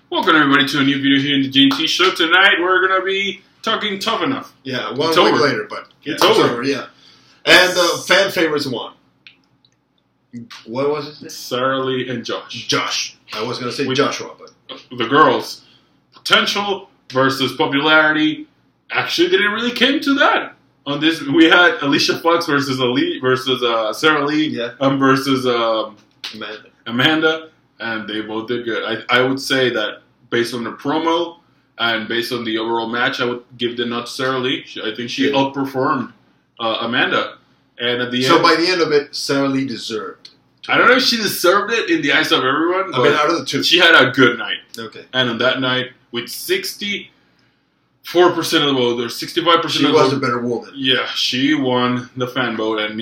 Welcome everybody to a new video here in the JT Show. Tonight we're going to be talking Tough Enough. Yeah, one week later, but it's over. Yeah. And fan favorites won. What was it? Sarah Lee and Josh. Josh. I was going to say Joshua, but... The girls. Potential versus popularity. Actually didn't really came to that. On this, we had Alicia Fox versus Sarah Lee versus Amanda, and they both did good. I would say that based on the promo and based on the overall match, I would give the nod to Sarah Lee. I think she outperformed Amanda. And at the end, by the end of it, Sarah Lee deserved. I don't know if she deserved it in the eyes of everyone. I mean, out of the two, she had a good night. Okay, and on that night, with 64% of the vote, or 65% of the vote, she was a better woman. Yeah, she won the fan vote, and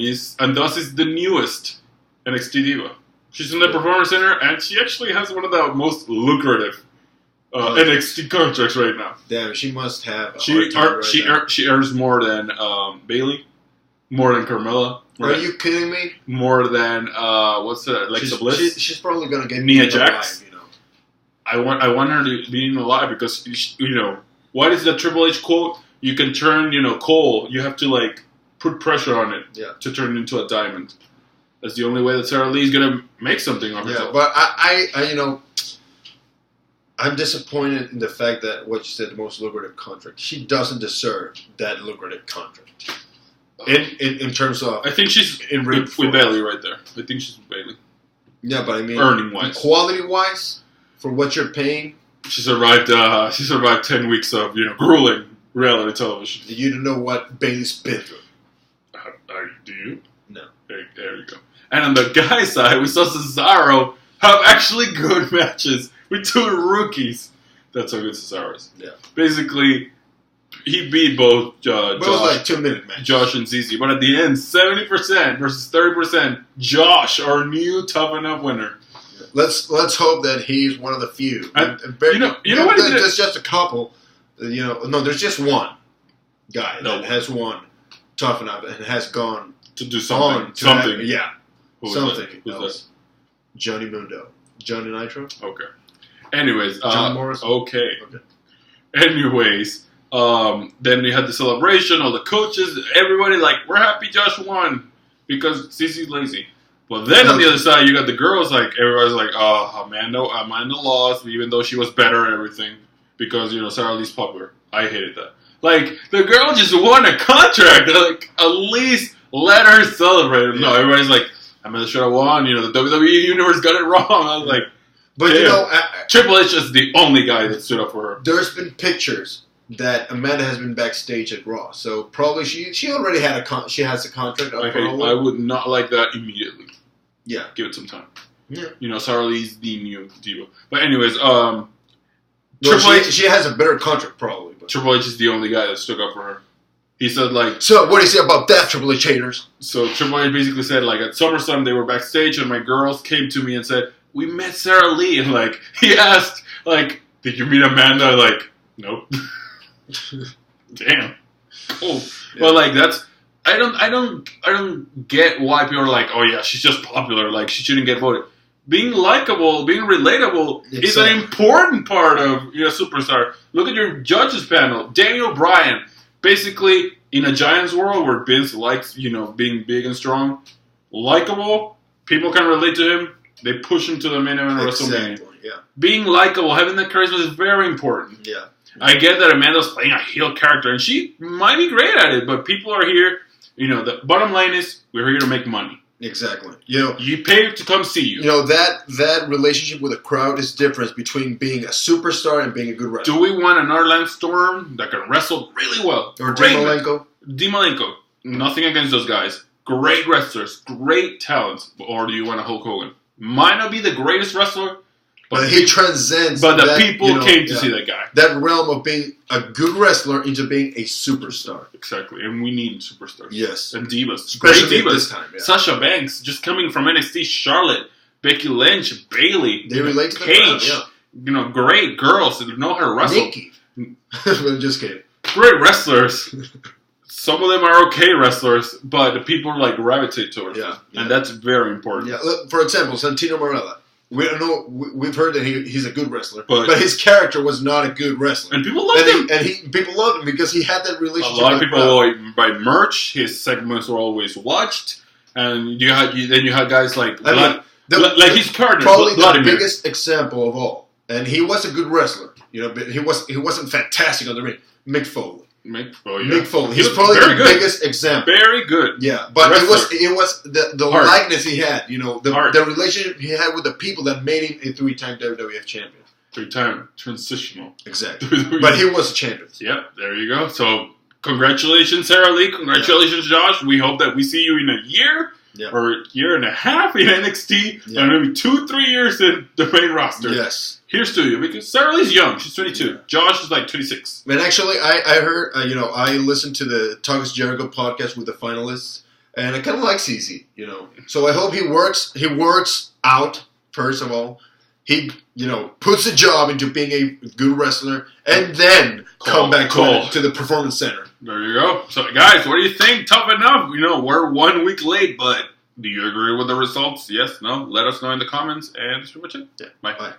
thus is the newest NXT Diva. She's in the Performance Center, and she actually has one of the most lucrative NXT contracts right now. Damn, she must have. She earns more than Bayley, more than Carmella. Are you kidding me? More than Alexa Bliss. She's probably gonna get Nia Jax. I want her to be in alive because what is the Triple H quote? You can turn coal. You have to put pressure on it to turn it into a diamond. That's the only way that Sarah Lee is gonna make something of herself. Yeah, but I'm disappointed in the fact that what you said, the most lucrative contract. She doesn't deserve that lucrative contract. In terms of, I think she's with Bayley right there. I think she's with Bayley. Yeah, but I mean, earning wise, quality wise, for what you're paying. She survived 10 weeks of grueling reality television. You don't know what Bayley's been through. Do you? No. There you go. And on the guy side, we saw Cesaro have actually good matches with two rookies. That's how good Cesaro is. Yeah. Basically, he beat both Josh, like 2-minute matches. Josh and ZZ. But at the end, 70% versus 30%, Josh, our new Tough Enough winner. Let's hope that he's one of the few. You know what? There's just a couple. No, there's just one guy that has won Tough Enough and has gone to do something. Something else. Johnny Mundo. Johnny Nitro? Okay. Anyways. John Morris? Okay. Anyways. Then we had the celebration, all the coaches, everybody we're happy Josh won because CC's lazy. But then on the other side, you got the girls, everybody's Amanda lost, even though she was better at everything because, Sarah Lee's popular. I hated that. The girl just won a contract. At least let her celebrate. Yeah. No, everybody's Amanda should have won. The WWE Universe got it wrong. I was but Triple H is the only guy that stood up for her. There's been pictures that Amanda has been backstage at Raw, so probably she already had she has a contract. I would not like that immediately. Yeah, give it some time. Yeah, Sarah Lee's the new diva. But anyways, Triple H, she has a better contract probably. But. Triple H is the only guy that stood up for her. He said So what do you say about that, Triple H haters? So Triple H basically said at SummerSlam they were backstage and my girls came to me and said we met Sarah Lee and he asked did you meet Amanda? Nope. Damn. Oh. Yeah. But that's I don't get why people are oh yeah, she's just popular, she shouldn't get voted. Being likable, being relatable is an important part of superstar. Look at your judges panel. Daniel Bryan, basically in a Giants world where Vince likes, being big and strong, likable, people can relate to him, they push him to the main event of WrestleMania. Yeah. Being likable, having that charisma is very important. Yeah. I get that Amanda's playing a heel character, and she might be great at it, but people are here. The bottom line is we're here to make money. Exactly. You pay to come see you. That relationship with a crowd is different between being a superstar and being a good wrestler. Do we want another Lance Storm that can wrestle really well? Or Dean Malenko. Nothing against those guys. Great wrestlers, great talents. Or do you want a Hulk Hogan? Might not be the greatest wrestler, but he transcends. But the people came to see that guy. That realm of being a good wrestler into being a superstar. Exactly, and we need superstars. Yes, and divas, especially great divas. This time. Yeah. Sasha Banks, just coming from NXT, Charlotte, Becky Lynch, Bayley, they relate to the Paige. crowd, yeah. Great girls that know how to wrestle. Nikki. I'm just kidding. Great wrestlers. Some of them are okay wrestlers, but the people gravitate towards them. And that's very important. Yeah. For example, Santino Marella. We don't know. We've heard that he's a good wrestler, But- but his character was not a good wrestler. And people loved him. People loved him because he had that A relationship. lot of with the people crowd. buy merch. His segments were always watched. And you had guys like I mean, like his partner, probably Vladimir. the biggest example of all, and he was a good wrestler. You know, but he wasn't fantastic on the ring. Mick Foley. Mick Foley. He He's was probably very the good. biggest example. Very good. Yeah, but Wrestler. it was the Heart. likeness he had. You know, Heart. the relationship he had with the people that made him a 3-time WWF champion. 3-time transitional. Exactly. But he was a champion. Yep, there you go. So congratulations, Sarah Lee. Congratulations, Josh. We hope that we see you in a year or a year and a half in NXT, and maybe 2-3 years in the main roster. Yes. Here's to you, because Sarah Lee's young. She's 22. Josh is like 26. And actually, I heard, I listened to the Talk is Jericho podcast with the finalists, and I kind of like CZ, So I hope he works out, first of all. He, puts the job into being a good wrestler, and then come back to the Performance Center. There you go. So, guys, what do you think? Tough enough. We're 1 week late, but do you agree with the results? Yes, no? Let us know in the comments, and that's pretty much it. Yeah. Bye. Bye.